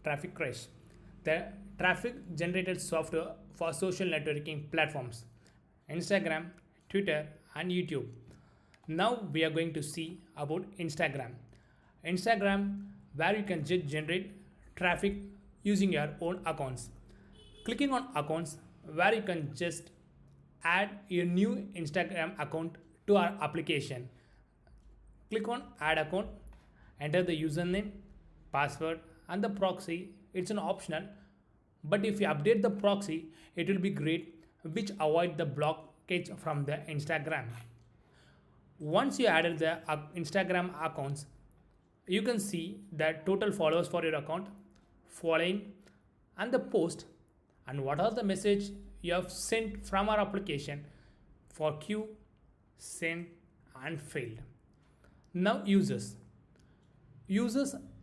TrafficCrush, the traffic generated software for social networking platforms, Instagram, Twitter, and YouTube. Now we are going to see about Instagram. Instagram, where you can just generate traffic using your own accounts. Clicking on accounts, where you can just add a new Instagram account to our application. Click on add account, enter the username, password, and the proxy. It's an optional, but if you update the proxy, it will be great, which avoid the blockage from the Instagram. Once you added the Instagram accounts, you can see the total followers for your account, following, and the post, and what are the message you have sent from our application for queue, sent, and failed. Now users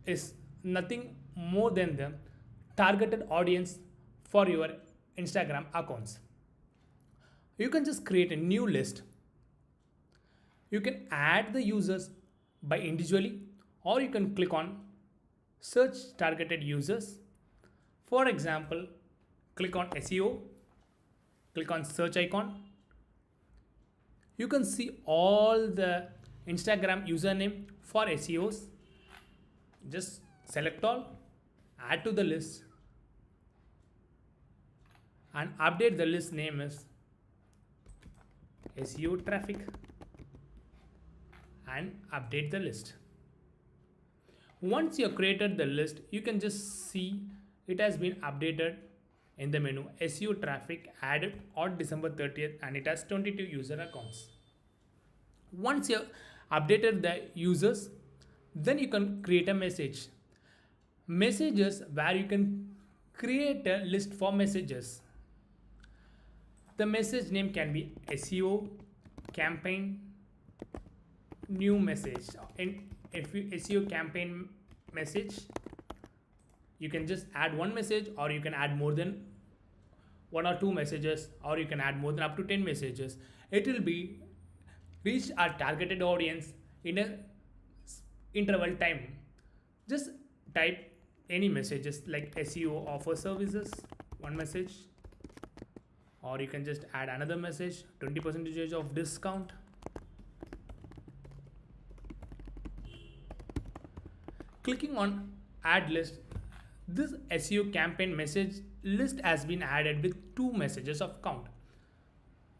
is nothing more than the targeted audience for your Instagram accounts. You can just create a new list. You can add the users by individually, or you can click on search targeted users. For example, click on SEO, click on search icon. You can see all the Instagram username for SEOs. Just select all, add to the list, and update the list name is SEO traffic, and update the list. Once you have created the list, you can just see it has been updated in the menu. SEO traffic added on December 30th, and it has 22 user accounts. Once you have updated the users, then you can create a messages where you can create a list for messages. The message name can be SEO campaign new message. In if you SEO campaign message, you can just add one message, or you can add more than one or two messages, or you can add more than up to 10 messages. It will be reach our targeted audience in a interval time. Just type any messages like SEO offer services, one message, or you can just add another message, 20% of discount. Clicking on add list, this SEO campaign message list has been added with 2 messages of count.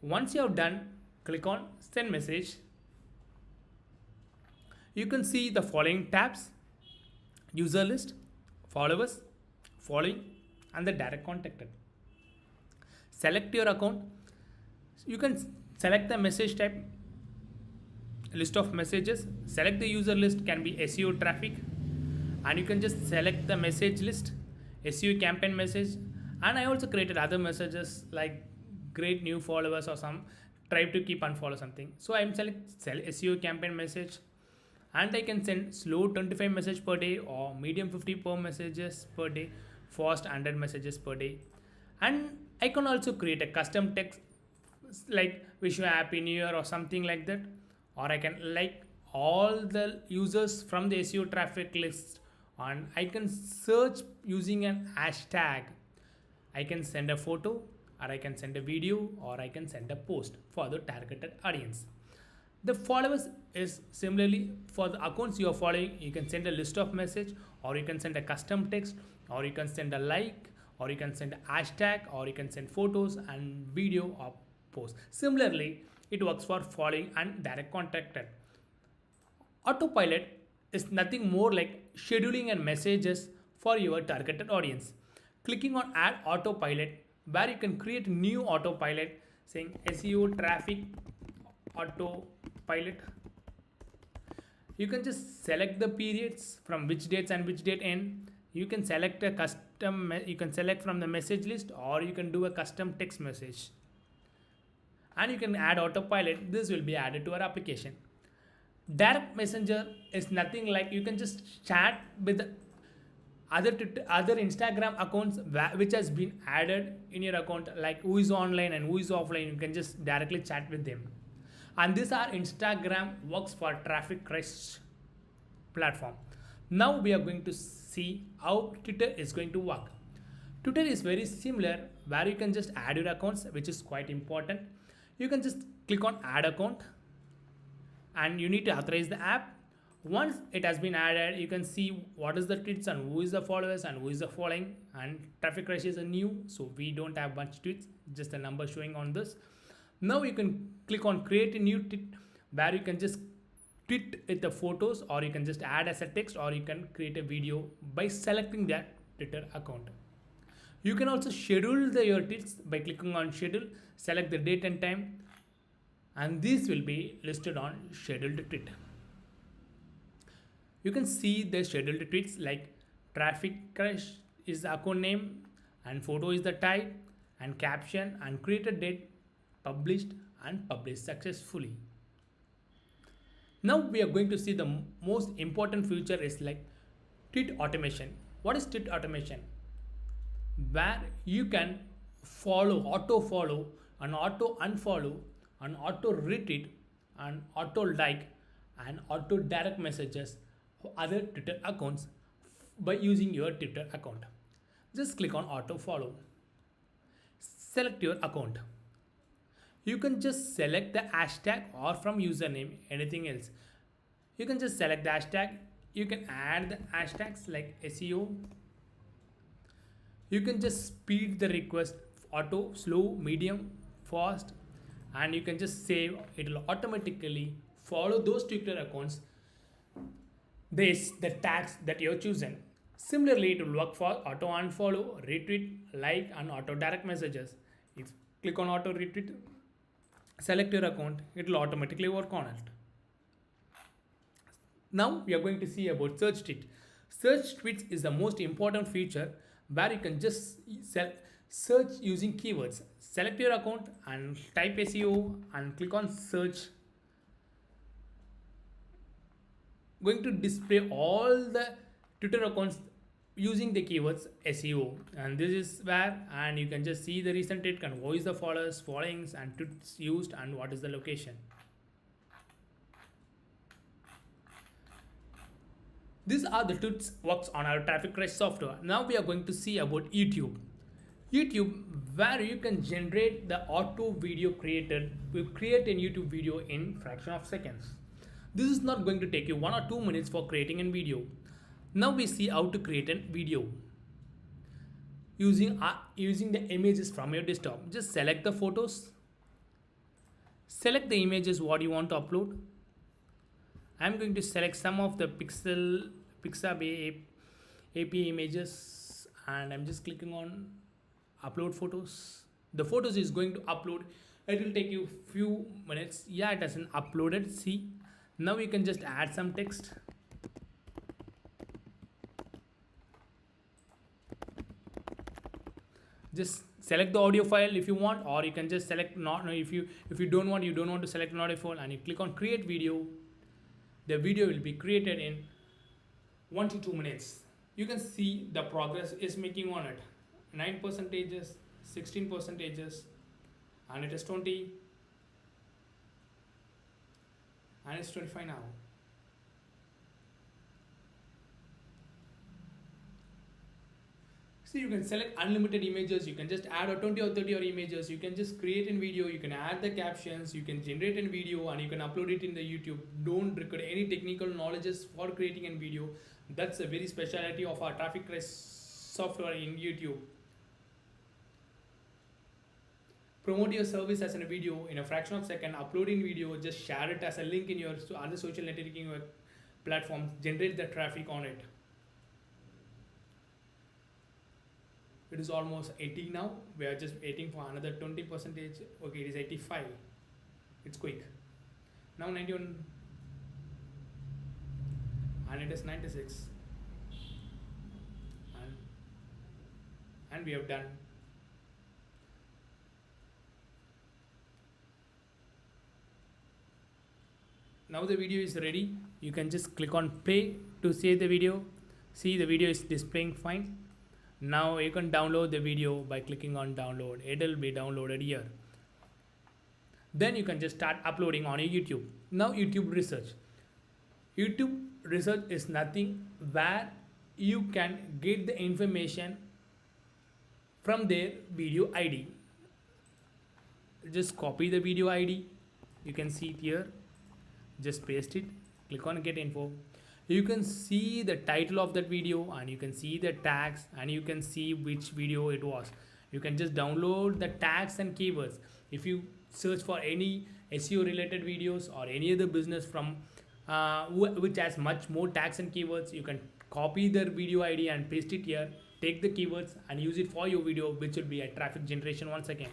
Once you have done, click on send message. You can see the following tabs: user list, followers, following, and the direct contacted. Select your account. You can select the message type, list of messages. Select the user list, can be SEO traffic, and you can just select the message list, SEO campaign message. And I also created other messages like great new followers or some try to keep unfollow something. So I'm select SEO campaign message, and I can send slow 25 message per day, or medium 50 per messages per day, fast 100 messages per day. And I can also create a custom text like wish you a happy new year or something like that, or I can like all the users from the SEO traffic list, and I can search using an hashtag. I can send a photo, or I can send a video, or I can send a post for the targeted audience. The followers is similarly for the accounts you are following. You can send a list of message, or you can send a custom text, or you can send a like, or you can send a hashtag, or you can send photos and video or post. Similarly, it works for following and direct contacted. Autopilot is nothing more like scheduling and messages for your targeted audience. Clicking on add autopilot, where you can create new autopilot saying SEO traffic autopilot. You can just select the periods from which dates and which date end. You can select a custom, you can select from the message list, or you can do a custom text message, and you can add autopilot. This will be added to our application. Direct messenger is nothing like you can just chat with other Instagram accounts which has been added in your account, like who is online and who is offline. You can just directly chat with them. And this our Instagram works for TrafficCrush platform. Now we are going to see how Twitter is going to work. Twitter is very similar where you can just add your accounts, which is quite important. You can just click on add account and you need to authorize the app. Once it has been added, you can see what is the tweets and who is the followers and who is the following. And TrafficCrush is a new, so we don't have much tweets, just a number showing on this. Now you can click on create a new tweet where you can just tweet with the photos, or you can just add as a text, or you can create a video by selecting that Twitter account. You can also schedule your tweets by clicking on schedule, select the date and time, and these will be listed on scheduled tweet. You can see the scheduled tweets like TrafficCrush is the account name and photo is the type and caption and created date, published and published successfully. Now we are going to see the most important feature is like tweet automation. What is tweet automation? Where you can follow, auto follow and auto unfollow and auto retweet and auto like and auto direct messages other Twitter accounts by using your Twitter account. Just click on auto follow. Select your account. You can just select the hashtag or from username, anything else. You can just select the hashtag. You can add the hashtags like SEO. You can just speed the request, auto, slow, medium, fast, and you can just save. It will automatically follow those Twitter accounts the tags that you're chosen. Similarly, it will work for auto unfollow, retweet, like, and auto direct messages. If you click on auto retweet, select your account, it will automatically work on it. Now we are going to see about search tweet. Search tweets is the most important feature where you can just search using keywords. Select your account and type SEO and click on search. Going to display all the Twitter accounts using the keywords SEO, and this is where, and you can just see the recent tweet and who is the followers, followings, and tweets used, and what is the location. These are the tweets works on our TrafficCrush software. Now we are going to see about YouTube. YouTube, where you can generate the auto video created, will create a YouTube video in fraction of seconds. This is not going to take you 1 or 2 minutes for creating a video. Now we see how to create a video using the images from your desktop. Just select the photos, select the images what you want to upload. I'm going to select some of the Pixabay API images, and I'm just clicking on upload photos. The photos is going to upload. It will take you few minutes. Yeah, it hasn't uploaded. See. Now you can just add some text. Just select the audio file if you want, or you can just select not. If you don't want to select an audio file, and you click on create video. The video will be created in 1 to 2 minutes. You can see the progress is making on it. 9%, 16%, and it is 20. And it's 25 now. See, you can select unlimited images. You can just add 20 or 30 or images. You can just create a video. You can add the captions. You can generate a video and you can upload it in the YouTube. Don't require any technical knowledges for creating a video. That's a very specialty of our TrafficCrush software in YouTube. Promote your service as a video in a fraction of a second. Uploading video, just share it as a link in your other social networking platforms. Generate the traffic on it. It is almost 80 now. We are just waiting for another 20%. Okay, it is 85. It's quick. Now 91. And it is 96. And we have done. Now the video is ready. You can just click on play to save the video. See, the video is displaying fine. Now you can download the video by clicking on download. It will be downloaded here. Then you can just start uploading on your YouTube. Now YouTube research. YouTube research is nothing where you can get the information from their video id. Just copy the video id, you can see it here, just paste it, click on get info. You can see the title of that video and you can see the tags and you can see which video it was. You can just download the tags and keywords. If you search for any SEO related videos or any other business from which has much more tags and keywords, you can copy the video id and paste it here, take the keywords and use it for your video, which will be a traffic generation once again.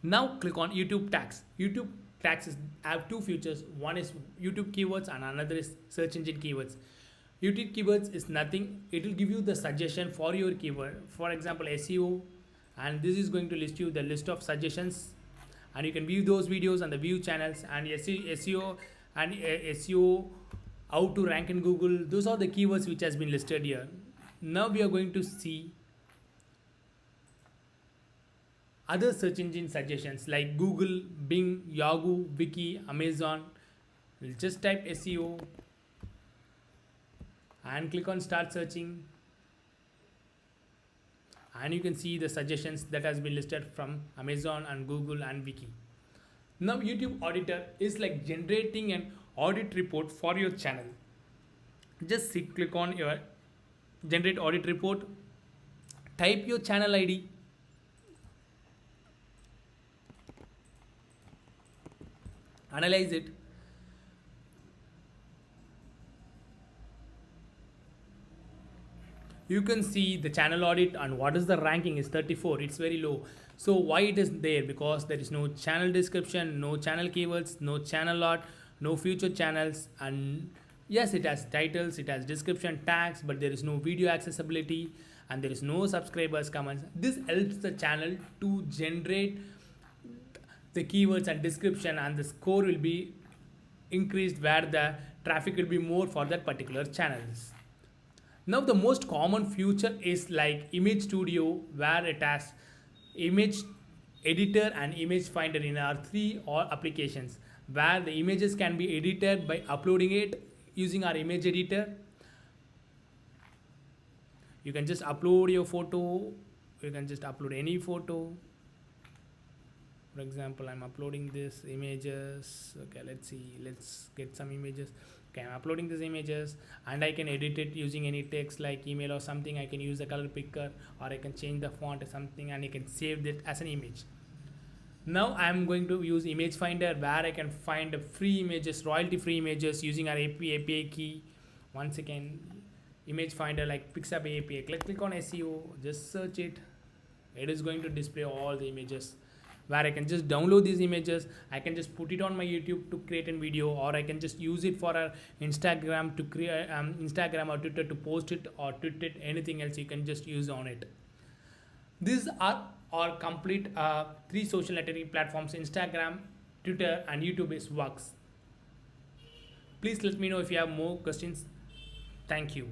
Now click on YouTube tags. YouTube tags have two features. One is YouTube keywords and another is search engine keywords. YouTube keywords is nothing. It will give you the suggestion for your keyword. For example, SEO, and this is going to list you the list of suggestions, and you can view those videos and the view channels and SEO and SEO, how to rank in Google. Those are the keywords which has been listed here. Now we are going to see other search engine suggestions like Google, Bing, Yahoo, Wiki, Amazon. We'll just type SEO and click on start searching, and you can see the suggestions that has been listed from Amazon and Google and Wiki. Now YouTube auditor is like generating an audit report for your channel. Just click on your generate audit report, type your channel ID, analyze it, you can see the channel audit and what is the ranking is 34. It's very low. So why it is there? Because there is no channel description, no channel keywords, no channel art, no future channels, and yes, it has titles, it has description tags, but there is no video accessibility and there is no subscribers comments. This helps the channel to generate the keywords and description, and the score will be increased where the traffic will be more for that particular channels. Now the most common feature is like image studio, where it has image editor and image finder in our three or applications, where the images can be edited by uploading it using our image editor. You can just upload your photo, you can just upload any photo. For example, I'm uploading this images. Okay, let's get some images. Okay, I'm uploading these images and I can edit it using any text like email or something. I can use the color picker or I can change the font or something, and I can save it as an image. Now I'm going to use image finder, where I can find free images, royalty free images using our API key. Once again, image finder like picks up API. Click on SEO, just search it. It is going to display all the images, where I can just download these images. I can just put it on my YouTube to create a video, or I can just use it for our Instagram to create Instagram or Twitter to post it, or tweet it, anything else you can just use on it. These are our complete 3 social networking platforms: Instagram, Twitter and YouTube is works. Please let me know if you have more questions. Thank you.